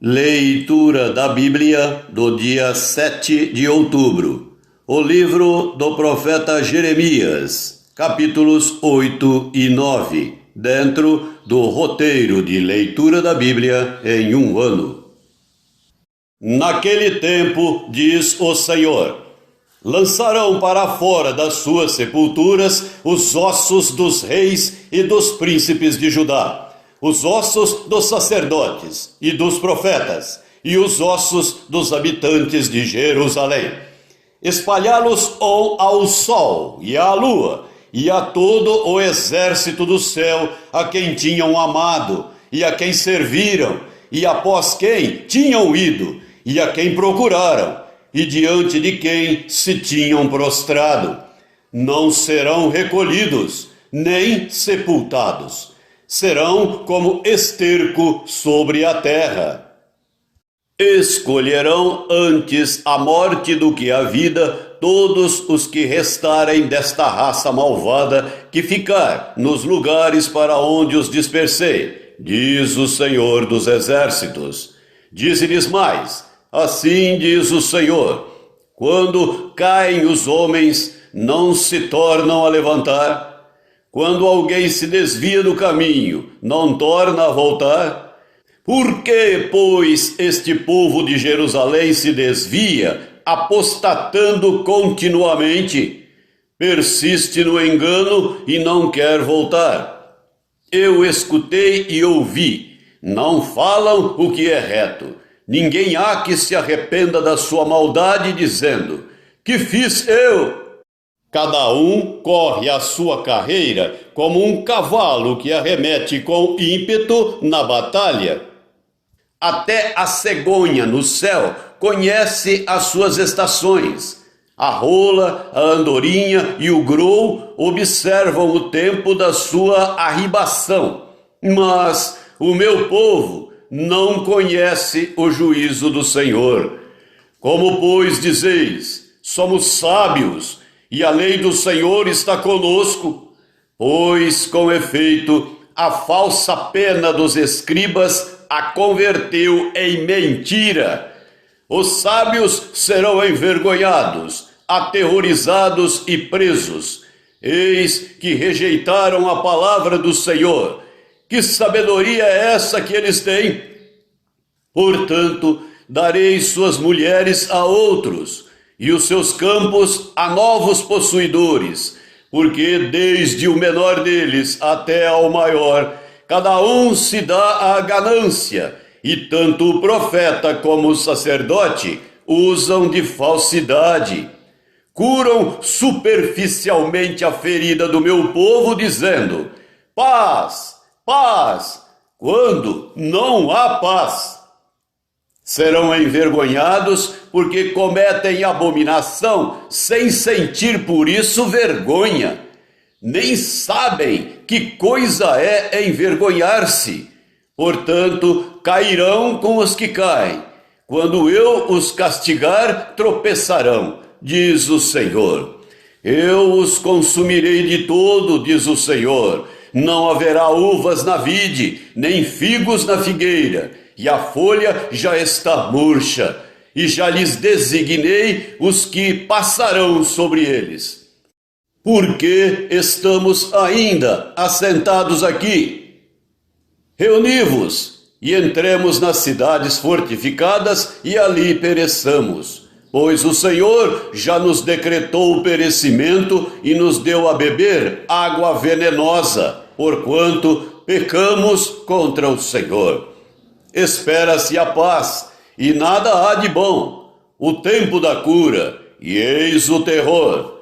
Leitura da Bíblia do dia 7 de outubro. O livro do profeta Jeremias, capítulos 8 e 9, dentro do roteiro de leitura da Bíblia em um ano. Naquele tempo, diz o Senhor, lançarão para fora das suas sepulturas os ossos dos reis e dos príncipes de Judá, os ossos dos sacerdotes e dos profetas, e os ossos dos habitantes de Jerusalém. Espalhá-los-ão ao sol e à lua, e a todo o exército do céu, a quem tinham amado, e a quem serviram, e após quem tinham ido, e a quem procuraram, e diante de quem se tinham prostrado. Não serão recolhidos, nem sepultados. Serão como esterco sobre a terra. Escolherão antes a morte do que a vida todos os que restarem desta raça malvada que ficar nos lugares para onde os dispersei, diz o Senhor dos Exércitos. Dize-lhes mais, assim diz o Senhor, quando caem os homens, não se tornam a levantar? Quando alguém se desvia do caminho, não torna a voltar? Por que, pois, este povo de Jerusalém se desvia, apostatando continuamente? Persiste no engano e não quer voltar. Eu escutei e ouvi, não falam o que é reto. Ninguém há que se arrependa da sua maldade, dizendo, que fiz eu? Cada um corre a sua carreira como um cavalo que arremete com ímpeto na batalha. Até a cegonha no céu conhece as suas estações. A rola, a andorinha e o grou observam o tempo da sua arribação. Mas o meu povo não conhece o juízo do Senhor. Como, pois, dizeis, somos sábios, e a lei do Senhor está conosco, pois, com efeito, a falsa pena dos escribas a converteu em mentira. Os sábios serão envergonhados, aterrorizados e presos. Eis que rejeitaram a palavra do Senhor. Que sabedoria é essa que eles têm? Portanto, darei suas mulheres a outros, e os seus campos a novos possuidores, porque desde o menor deles até ao maior, cada um se dá à ganância, e tanto o profeta como o sacerdote usam de falsidade. Curam superficialmente a ferida do meu povo, dizendo, paz, paz, quando não há paz. Serão envergonhados porque cometem abominação sem sentir por isso vergonha. Nem sabem que coisa é envergonhar-se. Portanto, cairão com os que caem. Quando eu os castigar, tropeçarão, diz o Senhor. Eu os consumirei de todo, diz o Senhor. Não haverá uvas na vide, nem figos na figueira, e a folha já está murcha, e já lhes designei os que passarão sobre eles. Por que estamos ainda assentados aqui? Reuni-vos, e entremos nas cidades fortificadas, e ali pereçamos. Pois o Senhor já nos decretou o perecimento, e nos deu a beber água venenosa, porquanto pecamos contra o Senhor. Espera-se a paz, e nada há de bom, o tempo da cura, e eis o terror.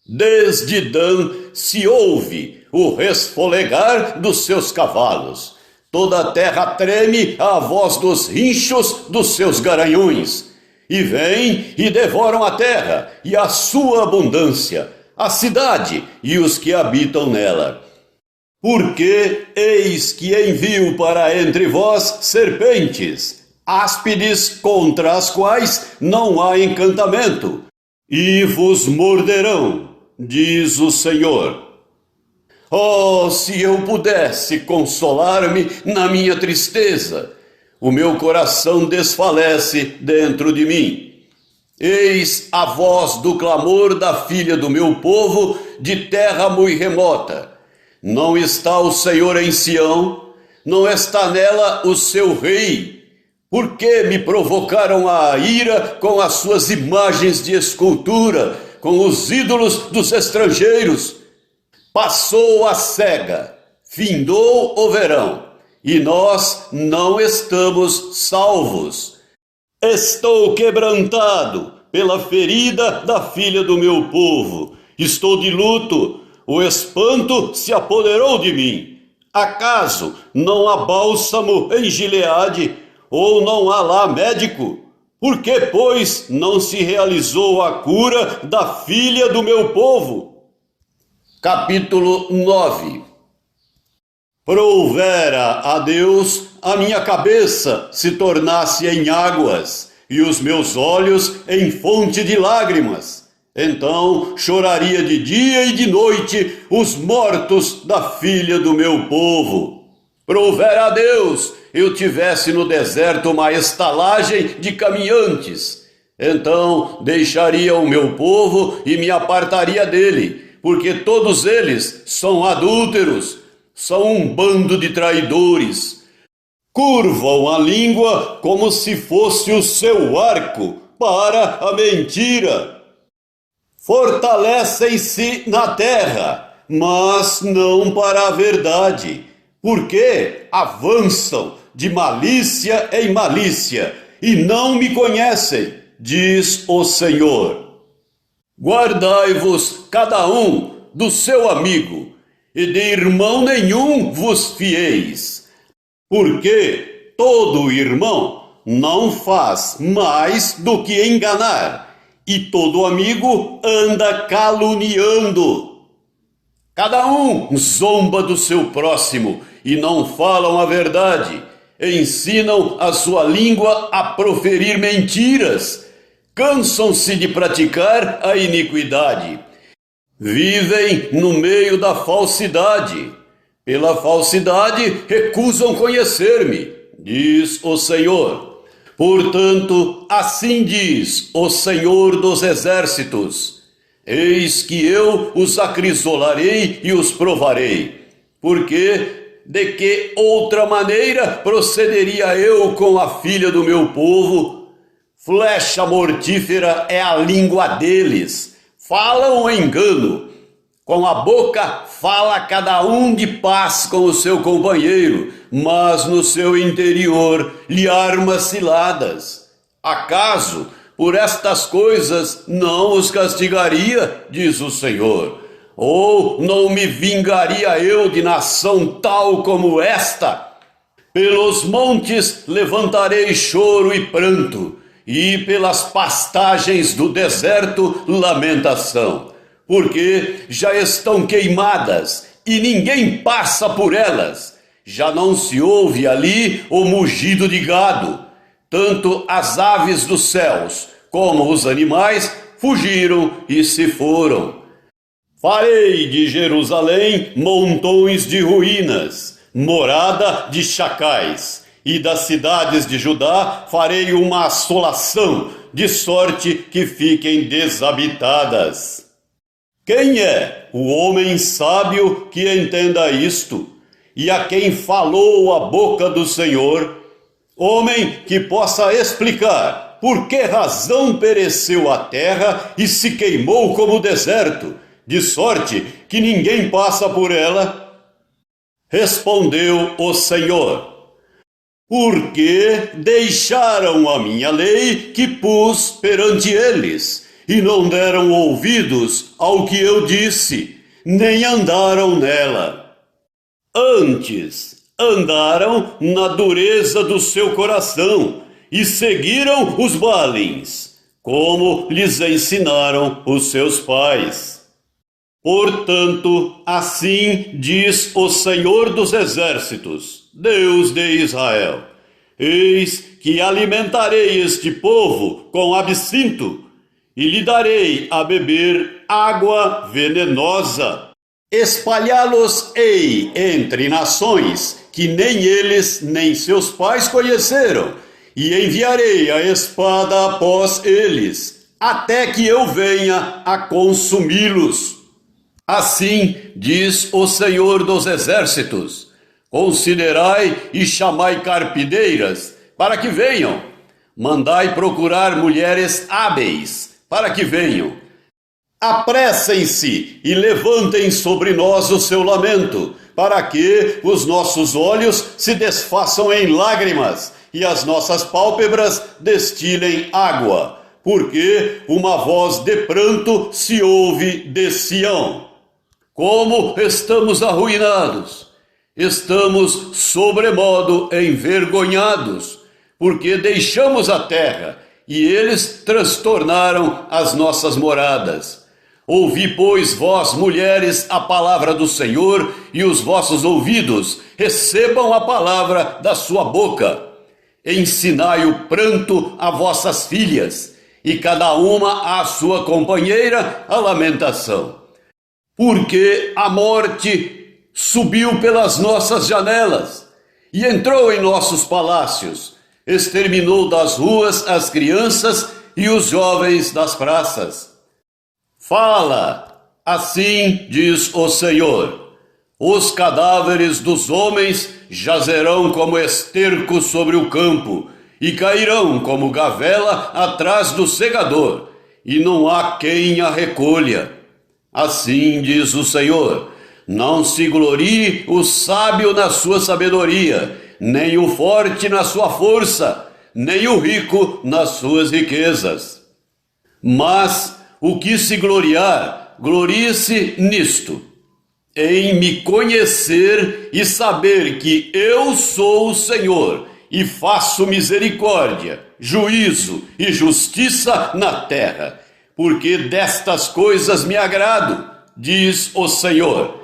Desde Dan se ouve o resfolegar dos seus cavalos. Toda a terra treme à voz dos rinchos dos seus garanhões. E vêm e devoram a terra e a sua abundância, a cidade e os que habitam nela. Porque eis que envio para entre vós serpentes, áspides contra as quais não há encantamento, e vos morderão, diz o Senhor. Oh, se eu pudesse consolar-me na minha tristeza, o meu coração desfalece dentro de mim. Eis a voz do clamor da filha do meu povo, de terra muito remota. Não está o Senhor em Sião, não está nela o seu rei. Por que me provocaram a ira com as suas imagens de escultura, com os ídolos dos estrangeiros? Passou a cega, findou o verão, e nós não estamos salvos. Estou quebrantado pela ferida da filha do meu povo. Estou de luto, o espanto se apoderou de mim. Acaso não há bálsamo em Gileade, ou não há lá médico? Por que, pois, não se realizou a cura da filha do meu povo? Capítulo 9. Provera a Deus a minha cabeça se tornasse em águas, e os meus olhos em fonte de lágrimas. Então choraria de dia e de noite os mortos da filha do meu povo. Provera a Deus eu tivesse no deserto uma estalagem de caminhantes. Então deixaria o meu povo e me apartaria dele, porque todos eles são adúlteros, são um bando de traidores. Curvam a língua como se fosse o seu arco para a mentira. Fortalecem-se na terra, mas não para a verdade, porque avançam de malícia em malícia e não me conhecem, diz o Senhor. Guardai-vos cada um do seu amigo, e de irmão nenhum vos fieis, porque todo irmão não faz mais do que enganar, e todo amigo anda caluniando. Cada um zomba do seu próximo e não falam a verdade, ensinam a sua língua a proferir mentiras, cansam-se de praticar a iniquidade. Vivem no meio da falsidade. Pela falsidade recusam conhecer-me, diz o Senhor. Portanto, assim diz o Senhor dos Exércitos: eis que eu os acrisolarei e os provarei, porque de que outra maneira procederia eu com a filha do meu povo? Flecha mortífera é a língua deles, falam engano. Com a boca fala cada um de paz com o seu companheiro, mas no seu interior lhe arma ciladas. Acaso por estas coisas não os castigaria, diz o Senhor? Ou não me vingaria eu de nação tal como esta? Pelos montes levantarei choro e pranto, e pelas pastagens do deserto lamentação, porque já estão queimadas e ninguém passa por elas. Já não se ouve ali o mugido de gado. Tanto as aves dos céus como os animais fugiram e se foram. Farei de Jerusalém montões de ruínas, morada de chacais, e das cidades de Judá farei uma assolação, de sorte que fiquem desabitadas. Quem é o homem sábio que entenda isto, e a quem falou a boca do Senhor? Homem que possa explicar por que razão pereceu a terra e se queimou como deserto, de sorte que ninguém passa por ela? Respondeu o Senhor: porque deixaram a minha lei que pus perante eles, e não deram ouvidos ao que eu disse, nem andaram nela. Antes andaram na dureza do seu coração, e seguiram os Baalins, como lhes ensinaram os seus pais. Portanto, assim diz o Senhor dos Exércitos, Deus de Israel: eis que alimentarei este povo com absinto, e lhe darei a beber água venenosa. Espalhá-los-ei entre nações, que nem eles nem seus pais conheceram, e enviarei a espada após eles, até que eu venha a consumi-los. Assim diz o Senhor dos Exércitos: considerai e chamai carpideiras, para que venham. Mandai procurar mulheres hábeis, para que venham. Apressem-se e levantem sobre nós o seu lamento, para que os nossos olhos se desfaçam em lágrimas e as nossas pálpebras destilem água, porque uma voz de pranto se ouve de Sião. Como estamos arruinados! Estamos sobremodo envergonhados, porque deixamos a terra e eles transtornaram as nossas moradas. Ouvi, pois, vós, mulheres, a palavra do Senhor, e os vossos ouvidos recebam a palavra da sua boca. Ensinai o pranto a vossas filhas, e cada uma à sua companheira a lamentação. Porque a morte subiu pelas nossas janelas e entrou em nossos palácios, exterminou das ruas as crianças e os jovens das praças. Fala, assim diz o Senhor: os cadáveres dos homens jazerão como esterco sobre o campo, e cairão como gavela atrás do segador, e não há quem a recolha. Assim diz o Senhor: não se glorie o sábio na sua sabedoria, nem o forte na sua força, nem o rico nas suas riquezas. Mas o que se gloriar, glorie-se nisto: em me conhecer e saber que eu sou o Senhor, e faço misericórdia, juízo e justiça na terra, porque destas coisas me agrado, diz o Senhor.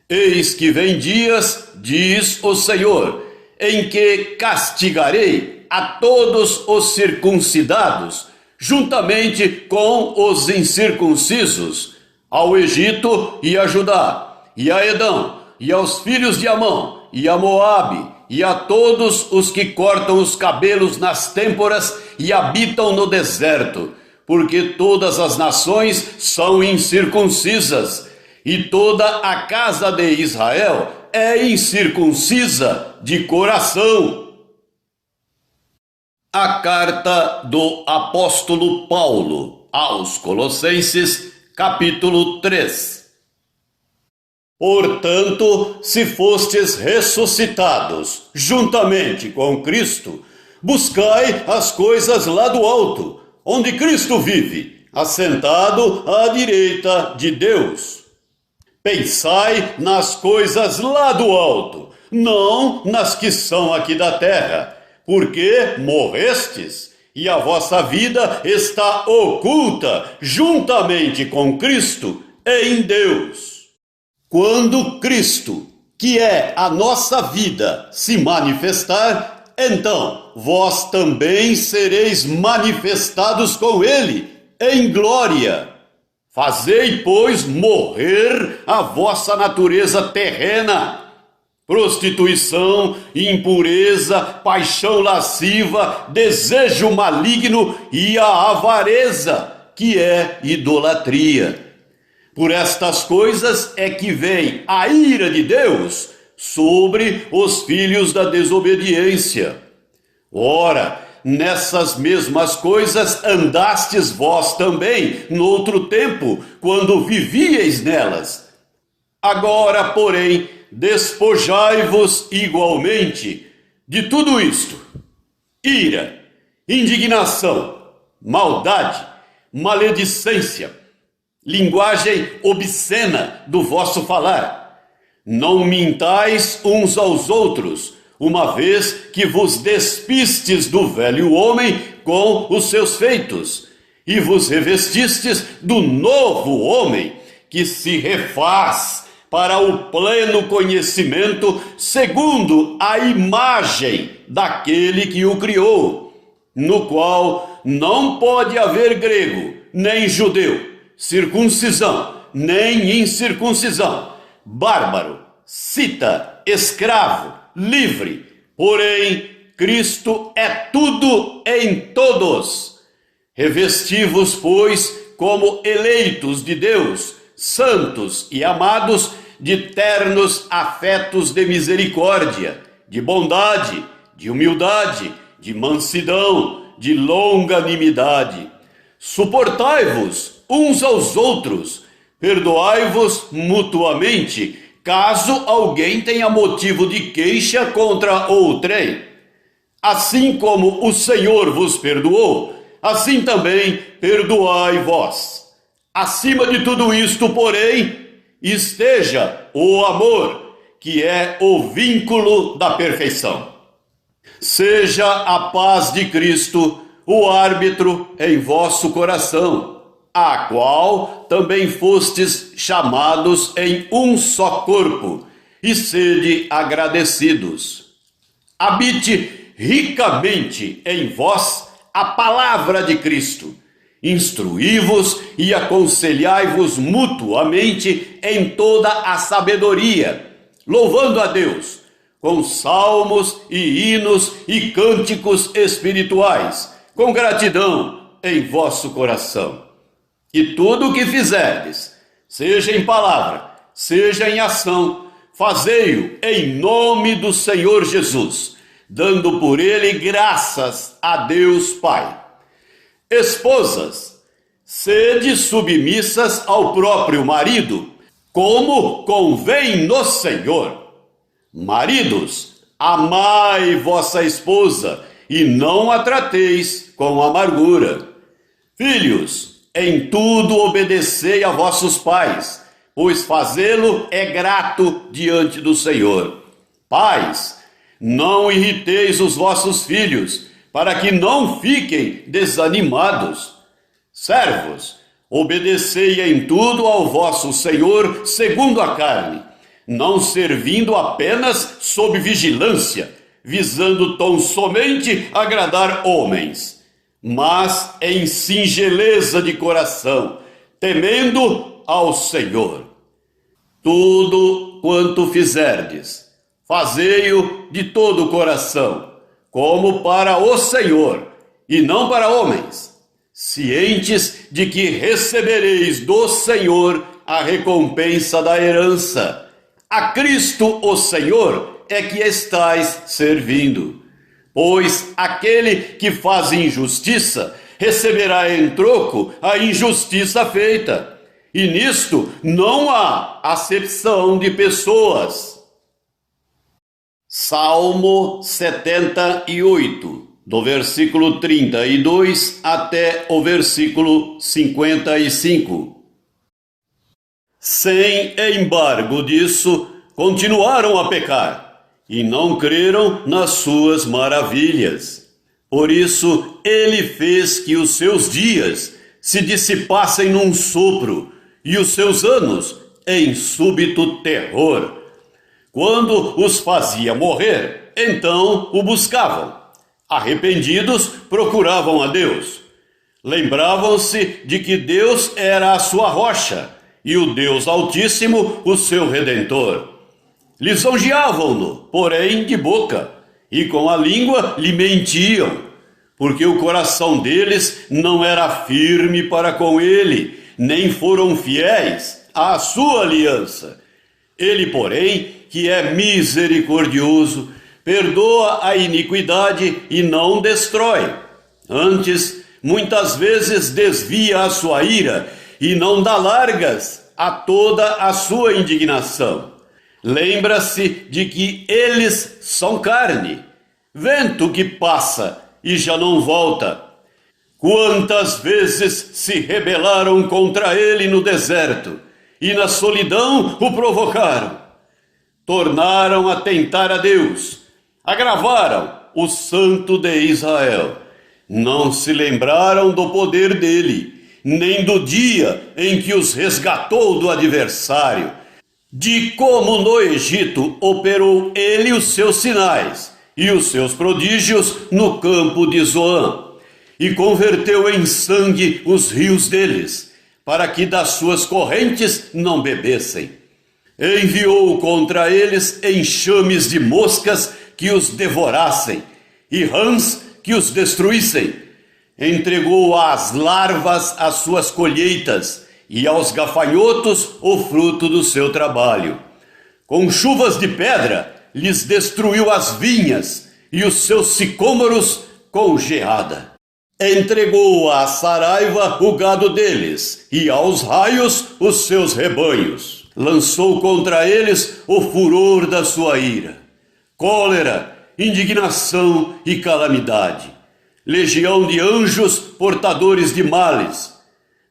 Eis que vem dias, diz o Senhor, em que castigarei a todos os circuncidados, juntamente com os incircuncisos, ao Egito e a Judá, e a Edom, e aos filhos de Amon, e a Moabe, e a todos os que cortam os cabelos nas têmporas e habitam no deserto, porque todas as nações são incircuncisas, e toda a casa de Israel é incircuncisa de coração. A carta do apóstolo Paulo aos Colossenses, capítulo 3. Portanto, se fostes ressuscitados juntamente com Cristo, buscai as coisas lá do alto, onde Cristo vive, assentado à direita de Deus. Pensai nas coisas lá do alto, não nas que são aqui da terra, porque morrestes, e a vossa vida está oculta juntamente com Cristo em Deus. Quando Cristo, que é a nossa vida, se manifestar, então vós também sereis manifestados com Ele em glória. Fazei, pois, morrer a vossa natureza terrena: prostituição, impureza, paixão lasciva, desejo maligno e a avareza, que é idolatria. Por estas coisas é que vem a ira de Deus sobre os filhos da desobediência. Ora, nessas mesmas coisas andastes vós também, noutro tempo, quando vivíeis nelas. Agora, porém, despojai-vos igualmente de tudo isto: ira, indignação, maldade, maledicência, linguagem obscena do vosso falar. Não mintais uns aos outros, uma vez que vos despistes do velho homem com os seus feitos, e vos revestistes do novo homem, que se refaz para o pleno conhecimento segundo a imagem daquele que o criou, no qual não pode haver grego, nem judeu, circuncisão, nem incircuncisão, bárbaro, cita, escravo, livre. Porém, Cristo é tudo em todos. Revesti-vos, pois, como eleitos de Deus, santos e amados, de ternos afetos de misericórdia, de bondade, de humildade, de mansidão, de longanimidade. Suportai-vos uns aos outros, perdoai-vos mutuamente, caso alguém tenha motivo de queixa contra outrem. Assim como o Senhor vos perdoou, assim também perdoai vós. Acima de tudo isto, porém, esteja o amor, que é o vínculo da perfeição. Seja a paz de Cristo o árbitro em vosso coração, a qual também fostes chamados em um só corpo, e sede agradecidos. Habite ricamente em vós a palavra de Cristo. Instruí-vos e aconselhai-vos mutuamente em toda a sabedoria, louvando a Deus com salmos e hinos e cânticos espirituais, com gratidão em vosso coração. E tudo o que fizerdes, seja em palavra, seja em ação, fazei-o em nome do Senhor Jesus, dando por ele graças a Deus Pai. Esposas, sede submissas ao próprio marido, como convém no Senhor. Maridos, amai vossa esposa e não a trateis com amargura. Filhos, em tudo obedecei a vossos pais, pois fazê-lo é grato diante do Senhor. Pais, não irriteis os vossos filhos, para que não fiquem desanimados. Servos, obedecei em tudo ao vosso Senhor segundo a carne, não servindo apenas sob vigilância, visando tão somente agradar homens, mas em singeleza de coração, temendo ao Senhor. Tudo quanto fizerdes, fazei-o de todo o coração, como para o Senhor, e não para homens, cientes de que recebereis do Senhor a recompensa da herança. A Cristo, o Senhor, é que estais servindo. Pois aquele que faz injustiça receberá em troco a injustiça feita. E nisto não há acepção de pessoas. Salmo 78, do versículo 32 até o versículo 55. Sem embargo disso, continuaram a pecar, e não creram nas suas maravilhas. Por isso, ele fez que os seus dias se dissipassem num sopro, e os seus anos em súbito terror. Quando os fazia morrer, então o buscavam. Arrependidos, procuravam a Deus. Lembravam-se de que Deus era a sua rocha, e o Deus Altíssimo o seu Redentor. Lisonjeavam-no, porém de boca, e com a língua lhe mentiam, porque o coração deles não era firme para com ele, nem foram fiéis à sua aliança. Ele, porém, que é misericordioso, perdoa a iniquidade e não destrói. Antes, muitas vezes desvia a sua ira e não dá largas a toda a sua indignação. Lembra-se de que eles são carne, vento que passa e já não volta. Quantas vezes se rebelaram contra ele no deserto e na solidão o provocaram. Tornaram a tentar a Deus, agravaram o Santo de Israel. Não se lembraram do poder dele, nem do dia em que os resgatou do adversário, de como no Egito operou ele os seus sinais e os seus prodígios no campo de Zoã, e converteu em sangue os rios deles, para que das suas correntes não bebessem. Enviou contra eles enxames de moscas que os devorassem, e rãs que os destruíssem. Entregou às larvas as suas colheitas, e aos gafanhotos o fruto do seu trabalho. Com chuvas de pedra lhes destruiu as vinhas, e os seus sicômoros com geada. Entregou à saraiva o gado deles, e aos raios os seus rebanhos. Lançou contra eles o furor da sua ira. Cólera, indignação e calamidade. Legião de anjos portadores de males.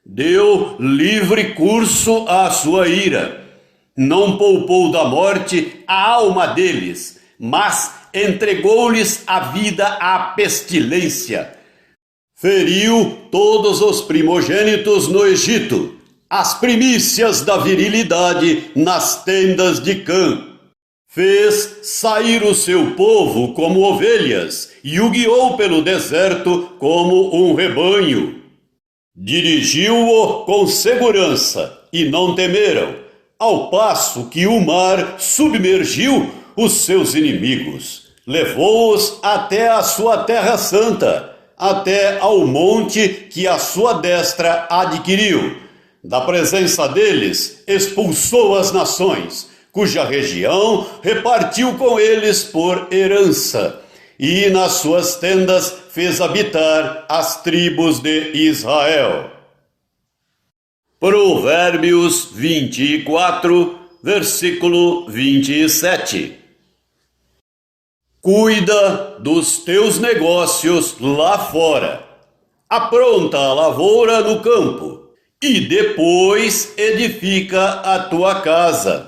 Deu livre curso à sua ira. Não poupou da morte a alma deles, mas entregou-lhes a vida à pestilência. Feriu todos os primogênitos no Egito, as primícias da virilidade nas tendas de Cã. Fez sair o seu povo como ovelhas e o guiou pelo deserto como um rebanho. Dirigiu-o com segurança e não temeram, ao passo que o mar submergiu os seus inimigos. Levou-os até a sua terra santa, até ao monte que a sua destra adquiriu. Da presença deles expulsou as nações, cuja região repartiu com eles por herança, e nas suas tendas fez habitar as tribos de Israel. Provérbios 24, versículo 27. Cuida dos teus negócios lá fora, apronta a lavoura no campo, e depois edifica a tua casa.